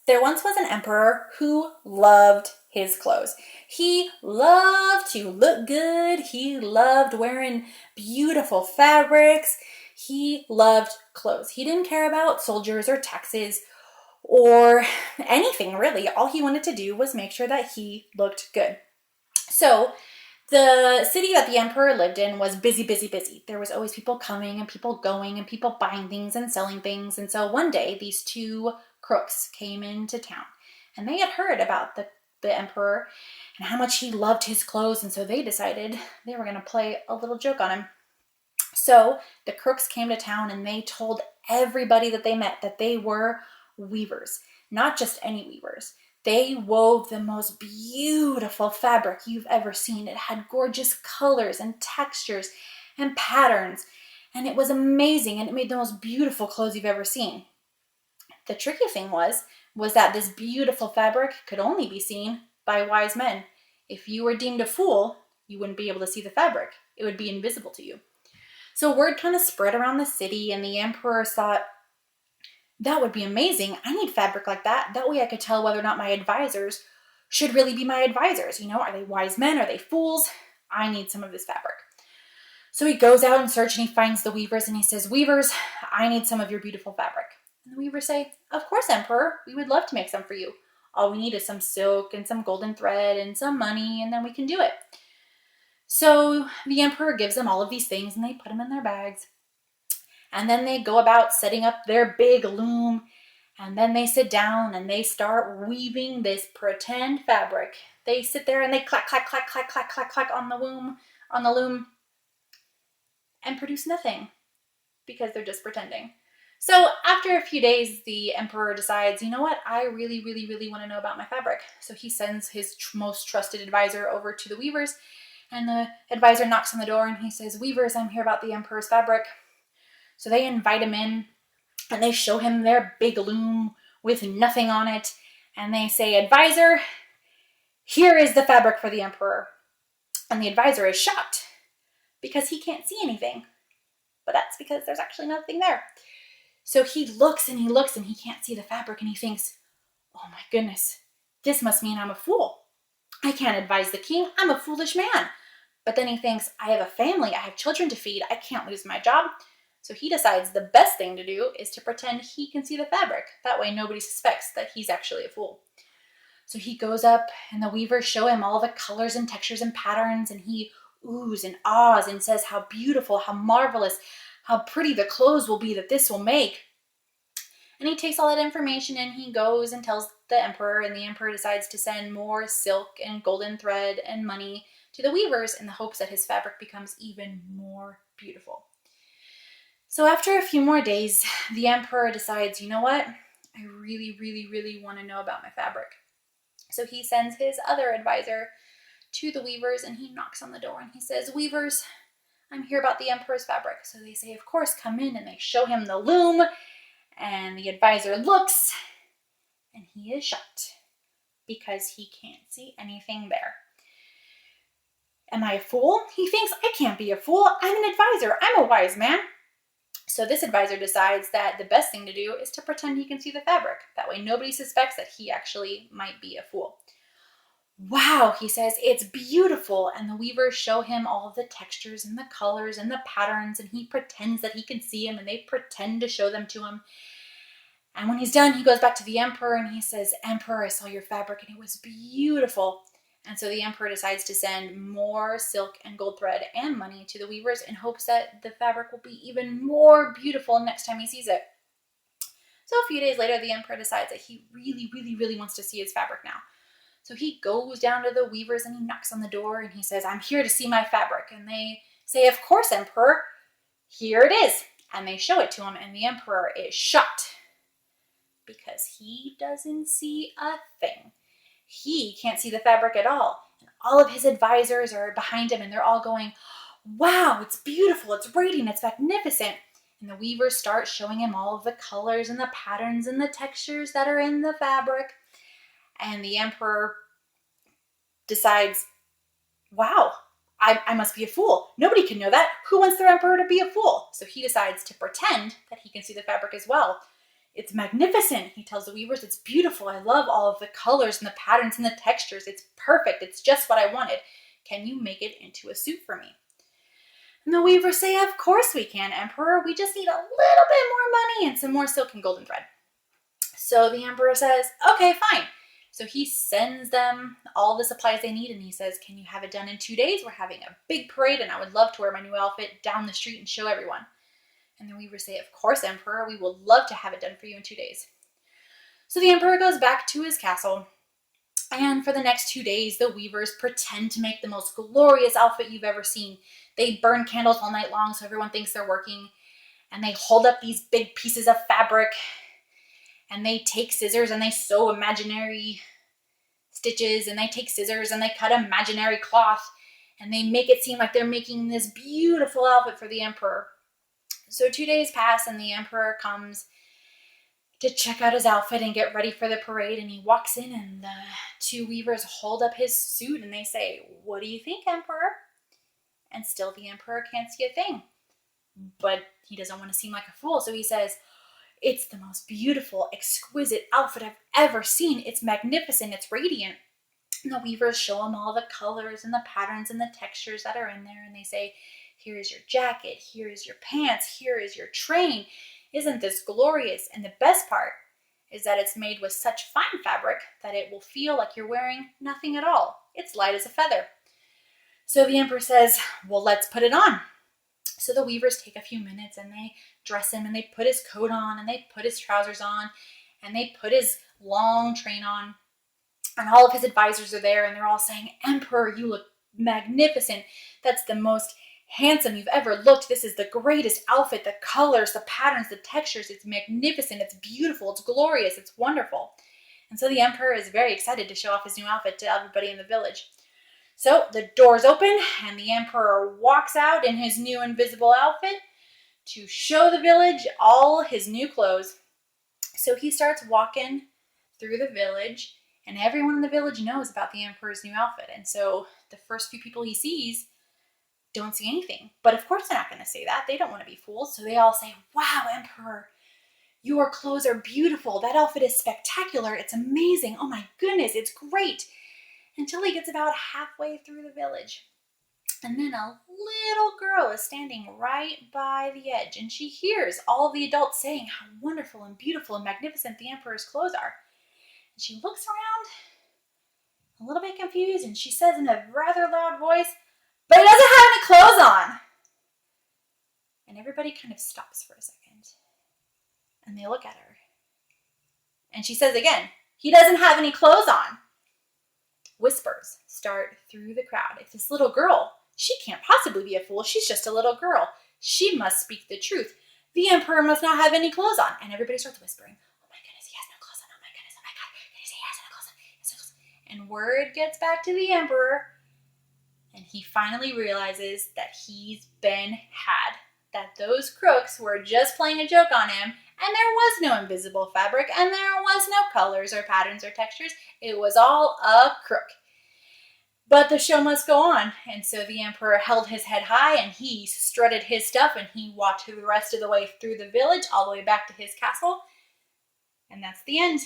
There once was an emperor who loved his clothes. He loved to look good. He loved wearing beautiful fabrics. He loved clothes. He didn't care about soldiers or taxes or anything really. All he wanted to do was make sure that he looked good. So the city that the emperor lived in was busy, busy, busy. There was always people coming and people going and people buying things and selling things. And so one day, these two crooks came into town and they had heard about the emperor and how much he loved his clothes. And so they decided they were going to play a little joke on him. So the crooks came to town and they told everybody that they met that they were weavers, not just any weavers. They wove the most beautiful fabric you've ever seen. It had gorgeous colors and textures and patterns, and it was amazing, and it made the most beautiful clothes you've ever seen. The tricky thing was that this beautiful fabric could only be seen by wise men. If you were deemed a fool, you wouldn't be able to see the fabric. It would be invisible to you. So word kind of spread around the city, and the emperor thought, that would be amazing. I need fabric like that. That way I could tell whether or not my advisors should really be my advisors. Are they wise men? Are they fools? I need some of this fabric. So he goes out in search and he finds the weavers and he says, weavers, I need some of your beautiful fabric. And the weavers say, of course, emperor, we would love to make some for you. All we need is some silk and some golden thread and some money, and then we can do it. So the emperor gives them all of these things and they put them in their bags. And then they go about setting up their big loom. And then they sit down and they start weaving this pretend fabric. They sit there and they clack, clack, clack, clack, clack, clack, clack on the loom and produce nothing because they're just pretending. So after a few days, the emperor decides, you know what? I really, really, really want to know about my fabric. So he sends his most trusted advisor over to the weavers. And the advisor knocks on the door and he says, weavers, I'm here about the emperor's fabric. So they invite him in and they show him their big loom with nothing on it. And they say, advisor, here is the fabric for the emperor. And the advisor is shocked because he can't see anything. But that's because there's actually nothing there. So he looks and he can't see the fabric and he thinks, oh my goodness, this must mean I'm a fool. I can't advise the king. I'm a foolish man. But then he thinks, I have a family. I have children to feed. I can't lose my job. So he decides the best thing to do is to pretend he can see the fabric. That way nobody suspects that he's actually a fool. So he goes up and the weavers show him all the colors and textures and patterns, and he oohs and ahs and says how beautiful, how marvelous, how pretty the clothes will be that this will make. And he takes all that information and he goes and tells the emperor, and the emperor decides to send more silk and golden thread and money to the weavers in the hopes that his fabric becomes even more beautiful. So after a few more days, the emperor decides, you know what? I really, really, really want to know about my fabric. So he sends his other advisor to the weavers and he knocks on the door and he says, weavers, I'm here about the emperor's fabric. So they say, of course, come in, and they show him the loom, and the advisor looks and he is shocked because he can't see anything there. Am I a fool? He thinks, I can't be a fool. I'm an advisor. I'm a wise man. So this advisor decides that the best thing to do is to pretend he can see the fabric. That way nobody suspects that he actually might be a fool. Wow, he says, it's beautiful. And the weavers show him all of the textures and the colors and the patterns, and he pretends that he can see them, and they pretend to show them to him. And when he's done, he goes back to the emperor and he says, Emperor, I saw your fabric and it was beautiful. And so the emperor decides to send more silk and gold thread and money to the weavers in hopes that the fabric will be even more beautiful next time he sees it. So a few days later, the emperor decides that he really, really, really wants to see his fabric now. So he goes down to the weavers and he knocks on the door and he says, I'm here to see my fabric. And they say, of course, Emperor, here it is. And they show it to him, and the emperor is shocked because he doesn't see a thing. He can't see the fabric at all. And all of his advisors are behind him and they're all going, wow, it's beautiful, it's radiant, it's magnificent. And the weavers start showing him all of the colors and the patterns and the textures that are in the fabric. And the emperor decides, wow, I must be a fool. Nobody can know that. Who wants their emperor to be a fool? So he decides to pretend that he can see the fabric as well. It's magnificent. He tells the weavers, it's beautiful. I love all of the colors and the patterns and the textures. It's perfect. It's just what I wanted. Can you make it into a suit for me? And the weavers say, of course we can, Emperor. We just need a little bit more money and some more silk and golden thread. So the emperor says, okay, fine. So he sends them all the supplies they need, and he says, can you have it done in 2 days? We're having a big parade, and I would love to wear my new outfit down the street and show everyone. And the weavers say, of course, Emperor, we will love to have it done for you in 2 days. So the emperor goes back to his castle, and for the next 2 days, the weavers pretend to make the most glorious outfit you've ever seen. They burn candles all night long so everyone thinks they're working, and they hold up these big pieces of fabric, and they take scissors and they sew imaginary stitches, and they take scissors and they cut imaginary cloth, and they make it seem like they're making this beautiful outfit for the emperor. So 2 days pass, and the emperor comes to check out his outfit and get ready for the parade, and he walks in, and the two weavers hold up his suit and they say, what do you think, Emperor? And still the emperor can't see a thing, but he doesn't want to seem like a fool, so he says, it's the most beautiful, exquisite outfit I've ever seen. It's magnificent. It's radiant. And the weavers show him all the colors and the patterns and the textures that are in there. And they say, here is your jacket. Here is your pants. Here is your train. Isn't this glorious? And the best part is that it's made with such fine fabric that it will feel like you're wearing nothing at all. It's light as a feather. So the emperor says, well, let's put it on. So the weavers take a few minutes and they dress him, and they put his coat on, and they put his trousers on, and they put his long train on. And all of his advisors are there, and they're all saying, Emperor, you look magnificent. That's the most handsome you've ever looked. This is the greatest outfit. The colors, the patterns, the textures. It's magnificent. It's beautiful. It's glorious. It's wonderful. And so the emperor is very excited to show off his new outfit to everybody in the village. So the doors open, and the emperor walks out in his new invisible outfit to show the village all his new clothes. So he starts walking through the village, and everyone in the village knows about the emperor's new outfit. And so the first few people he sees don't see anything. But of course they're not going to say that. They don't want to be fooled. So they all say, wow, Emperor, your clothes are beautiful. That outfit is spectacular. It's amazing. Oh my goodness, it's great. Until he gets about halfway through the village. And then a little girl is standing right by the edge, and she hears all the adults saying how wonderful and beautiful and magnificent the emperor's clothes are. And she looks around, a little bit confused, and she says in a rather loud voice, but he doesn't have any clothes on. And everybody kind of stops for a second, and they look at her. And she says again, he doesn't have any clothes on. Whispers start through the crowd. If this little girl, she can't possibly be a fool. She's just a little girl. She must speak the truth. The emperor must not have any clothes on. And everybody starts whispering, oh my goodness, he has no clothes on. Oh my goodness, oh my God, can you say he has no clothes on? He has no clothes on. And word gets back to the emperor, and he finally realizes that he's been had. That those crooks were just playing a joke on him, and there was no invisible fabric, and there was no colors or patterns or textures. It was all a crook. But the show must go on, and so the emperor held his head high, and he strutted his stuff, and he walked the rest of the way through the village, all the way back to his castle, and that's the end.